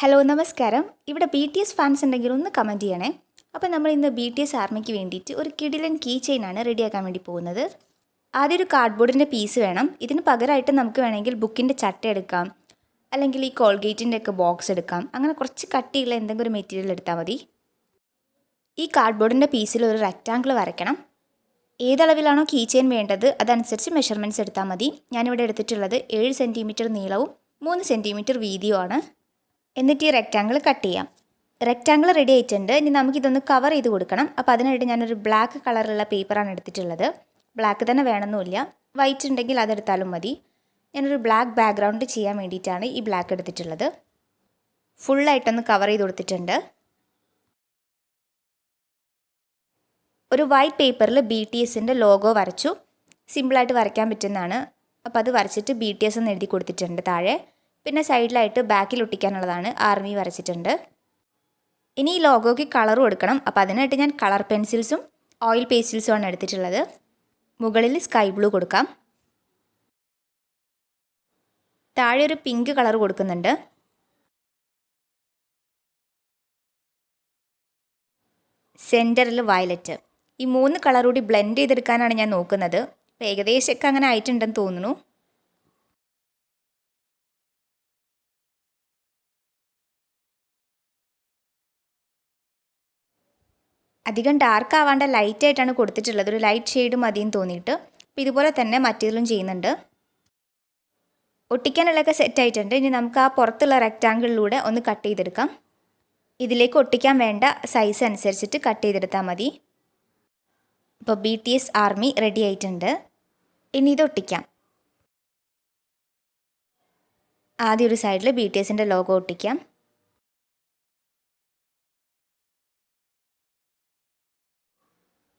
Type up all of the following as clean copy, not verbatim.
Hello നമസ്കാരം. ഇവിടെ BTS fans ഉണ്ടെങ്കിൽ ഒന്ന് കമൻറ്റ് ചെയ്യണേ. അപ്പോൾ നമ്മൾ ഇന്ന് BTS ആർമിക്ക് വേണ്ടിയിട്ട് ഒരു കിടിലൻ കീ ചെയിനാണ് റെഡിയാക്കാൻ വേണ്ടി പോകുന്നത്. ആദ്യം ഒരു കാർഡ്ബോർഡിൻ്റെ പീസ് വേണം. ഇതിന് പകരമായിട്ട് നമുക്ക് വേണമെങ്കിൽ ബുക്കിൻ്റെ ചട്ട എടുക്കാം, അല്ലെങ്കിൽ ഈ കോൾഗേറ്റിൻ്റെ ഒക്കെ ബോക്സ് എടുക്കാം. അങ്ങനെ കുറച്ച് കട്ടിയുള്ള എന്തെങ്കിലും ഒരു മെറ്റീരിയൽ എടുത്താൽ മതി. ഈ കാർഡ്ബോർഡിൻ്റെ പീസിൽ ഒരു റെക്റ്റാങ്കിൾ വരയ്ക്കണം. ഏതളവിലാണോ കീ ചെയിൻ വേണ്ടത് അതനുസരിച്ച് മെഷർമെൻറ്റ്സ് എടുത്താൽ മതി. ഞാനിവിടെ എടുത്തിട്ടുള്ളത് 7 സെൻറ്റിമീറ്റർ നീളവും 3 സെൻറ്റിമീറ്റർ വീതിയുമാണ്. എന്നിട്ട് ഈ റെക്റ്റാങ്കിൾ കട്ട് ചെയ്യാം. റെക്റ്റാങ്കിൾ റെഡി ആയിട്ടുണ്ട്. ഇനി നമുക്കിതൊന്ന് കവർ ചെയ്ത് കൊടുക്കണം. അപ്പോൾ അതിനായിട്ട് ഞാനൊരു ബ്ലാക്ക് കളറുള്ള പേപ്പറാണ് എടുത്തിട്ടുള്ളത്. ബ്ലാക്ക് തന്നെ വേണമെന്നില്ല, വൈറ്റ് ഉണ്ടെങ്കിൽ അതെടുത്താലും മതി. ഞാനൊരു ബ്ലാക്ക് ബാക്ക്ഗ്രൗണ്ട് ചെയ്യാൻ വേണ്ടിയിട്ടാണ് ഈ ബ്ലാക്ക് എടുത്തിട്ടുള്ളത്. ഫുള്ളായിട്ടൊന്ന് കവർ ചെയ്ത് കൊടുത്തിട്ടുണ്ട്. ഒരു വൈറ്റ് പേപ്പറിൽ BTSൻ്റെ ലോഗോ വരച്ചു. സിമ്പിളായിട്ട് വരയ്ക്കാൻ പറ്റുന്നതാണ്. അപ്പോൾ അത് വരച്ചിട്ട് BTS എന്ന് എഴുതി കൊടുത്തിട്ടുണ്ട് താഴെ. പിന്നെ സൈഡിലായിട്ട് ബാക്കിൽ ഒട്ടിക്കാനുള്ളതാണ് ആർമി വരച്ചിട്ടുണ്ട്. ഇനി ഈ ലോഗോയ്ക്ക് കളർ കൊടുക്കണം. അപ്പോൾ അതിനായിട്ട് ഞാൻ കളർ പെൻസിൽസും ഓയിൽ പേസ്റ്റിൽസും ആണ് എടുത്തിട്ടുള്ളത്. മുകളിൽ സ്കൈ ബ്ലൂ കൊടുക്കാം. താഴെ ഒരു പിങ്ക് കളർ കൊടുക്കുന്നുണ്ട്. സെൻറ്ററിൽ വയലറ്റ്. ഈ 3 കളർ കൂടി ബ്ലെൻഡ് ചെയ്തെടുക്കാനാണ് ഞാൻ നോക്കുന്നത്. അപ്പോൾ ഏകദേശമൊക്കെ അങ്ങനെ ആയിട്ടുണ്ടെന്ന് തോന്നുന്നു. അധികം ഡാർക്ക് ആവാണ്ട് ലൈറ്റായിട്ടാണ് കൊടുത്തിട്ടുള്ളത്. ഒരു ലൈറ്റ് ഷെയ്ഡ് മതിയെന്ന് തോന്നിയിട്ട്. അപ്പോൾ ഇതുപോലെ തന്നെ മറ്റേതിലും ചെയ്യുന്നുണ്ട്. ഒട്ടിക്കാനുള്ളതൊക്കെ സെറ്റായിട്ടുണ്ട്. ഇനി നമുക്ക് ആ പുറത്തുള്ള റെക്റ്റാങ്കിളിലൂടെ ഒന്ന് കട്ട് ചെയ്തെടുക്കാം. ഇതിലേക്ക് ഒട്ടിക്കാൻ വേണ്ട സൈസ് അനുസരിച്ചിട്ട് കട്ട് ചെയ്തെടുത്താൽ മതി. അപ്പോൾ BTS ആർമി റെഡി ആയിട്ടുണ്ട്. ഇനി ഇത് ഒട്ടിക്കാം. ആദ്യം ഒരു സൈഡിൽ BTSൻ്റെ ലോഗോ ഒട്ടിക്കാം.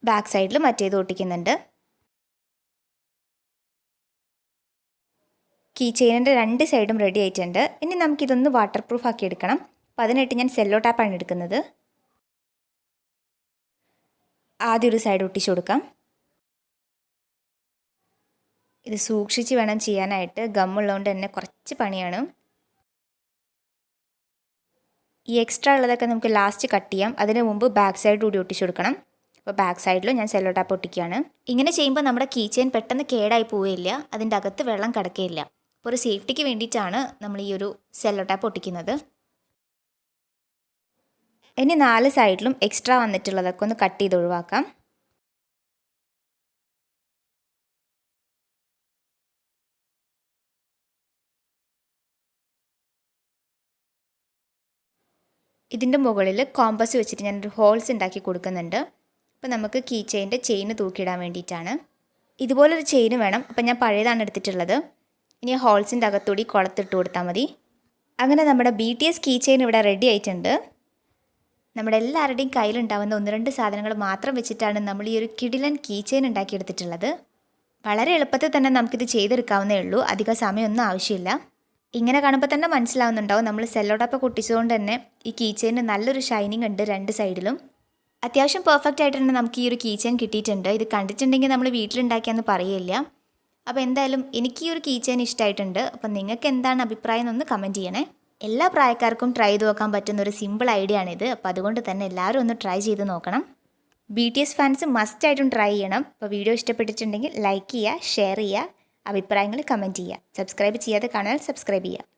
ബാക്ക് സൈഡിൽ മറ്റേത് ഒട്ടിക്കുന്നുണ്ട്. കീ ചെയിനിൻ്റെ 2 സൈഡും റെഡി ആയിട്ടുണ്ട്. ഇനി നമുക്കിതൊന്ന് വാട്ടർ പ്രൂഫ് ആക്കി എടുക്കണം. അപ്പോൾ അതിനായിട്ട് ഞാൻ സെല്ലോ ടാപ്പാണ് എടുക്കുന്നത്. ആദ്യം ഒരു സൈഡ് ഒട്ടിച്ചു കൊടുക്കാം. ഇത് സൂക്ഷിച്ച് വേണം ചെയ്യാനായിട്ട്. ഗമ്മുള്ളതുകൊണ്ട് തന്നെ കുറച്ച് പണിയാണ്. ഈ എക്സ്ട്രാ ഉള്ളതൊക്കെ നമുക്ക് ലാസ്റ്റ് കട്ട് ചെയ്യാം. അതിന് മുമ്പ് ബാക്ക് സൈഡ് കൂടി ഒട്ടിച്ചു കൊടുക്കണം. അപ്പോൾ ബാക്ക് സൈഡിലും ഞാൻ സെല്ലോ ടാപ്പ് ഒട്ടിക്കുകയാണ്. ഇങ്ങനെ ചെയ്യുമ്പോൾ നമ്മുടെ കീ ചെയിൻ പെട്ടെന്ന് കേടായി പോവുകയില്ല, അതിൻ്റെ അകത്ത് വെള്ളം കിടക്കുകയില്ല. അപ്പോൾ ഒരു സേഫ്റ്റിക്ക് വേണ്ടിയിട്ടാണ് നമ്മൾ ഈ ഒരു സെല്ലോ ടാപ്പ് ഒട്ടിക്കുന്നത്. ഇനി 4 സൈഡിലും എക്സ്ട്രാ വന്നിട്ടുള്ളതൊക്കെ ഒന്ന് കട്ട് ചെയ്ത് ഒഴിവാക്കാം. ഇതിൻ്റെ മുകളിൽ കോമ്പസ് വെച്ചിട്ട് ഞാനൊരു ഹോൾസ് ഉണ്ടാക്കി കൊടുക്കുന്നുണ്ട്. അപ്പോൾ നമുക്ക് കീ ചെയിൻ്റെ ചെയിന് തൂക്കിയിടാൻ വേണ്ടിയിട്ടാണ്. ഇതുപോലൊരു ചെയിന് വേണം. അപ്പോൾ ഞാൻ പഴയതാണ് എടുത്തിട്ടുള്ളത്. ഇനി ഹോൾസിൻ്റെ അകത്തൂടി കുളത്തിട്ട് കൊടുത്താൽ മതി. അങ്ങനെ നമ്മുടെ BTS കീ ചെയിൻ ഇവിടെ റെഡി ആയിട്ടുണ്ട്. നമ്മുടെ എല്ലാവരുടെയും കയ്യിലുണ്ടാവുന്ന 1-2 സാധനങ്ങൾ മാത്രം വെച്ചിട്ടാണ് നമ്മൾ ഈ ഒരു കിടിലൻ കീ ചെയിൻ ഉണ്ടാക്കിയെടുത്തിട്ടുള്ളത്. വളരെ എളുപ്പത്തിൽ തന്നെ നമുക്കിത് ചെയ്തെടുക്കാവുന്നേ ഉള്ളൂ. അധിക സമയമൊന്നും ആവശ്യമില്ല. ഇങ്ങനെ കാണുമ്പോൾ തന്നെ മനസ്സിലാവുന്നുണ്ടാവും നമ്മൾ സെല്ലോ ടാപ്പ് ഒട്ടിച്ചതുകൊണ്ട് തന്നെ ഈ കീ ചെയിന് നല്ലൊരു ഷൈനിങ് ഉണ്ട് 2 സൈഡിലും. അത്യാവശ്യം പെർഫെക്റ്റ് ആയിട്ട് തന്നെ നമുക്ക് ഈ ഒരു കീ ചെയിൻ കിട്ടിയിട്ടുണ്ട്. ഇത് കണ്ടിട്ടുണ്ടെങ്കിൽ നമ്മൾ വീട്ടിലുണ്ടാക്കിയെന്ന് പറയില്ല. അപ്പോൾ എന്തായാലും എനിക്ക് ഈ ഒരു കീ ചെയിൻ ഇഷ്ടമായിട്ടുണ്ട്. അപ്പം നിങ്ങൾക്ക് എന്താണ് അഭിപ്രായം എന്നൊന്ന് കമൻറ്റ് ചെയ്യണേ. എല്ലാ പ്രായക്കാർക്കും ട്രൈ ചെയ്ത് നോക്കാൻ പറ്റുന്ന ഒരു സിമ്പിൾ ഐഡിയ ആണിത്. അപ്പോൾ അതുകൊണ്ട് തന്നെ എല്ലാവരും ഒന്ന് ട്രൈ ചെയ്ത് നോക്കണം. BTS ഫാൻസ് മസ്റ്റായിട്ടും ട്രൈ ചെയ്യണം. അപ്പോൾ വീഡിയോ ഇഷ്ടപ്പെട്ടിട്ടുണ്ടെങ്കിൽ ലൈക്ക് ചെയ്യുക, ഷെയർ ചെയ്യുക, അഭിപ്രായങ്ങൾ കമൻറ്റ് ചെയ്യുക. സബ്സ്ക്രൈബ് ചെയ്യാതെ കാണാൻ സബ്സ്ക്രൈബ് ചെയ്യുക.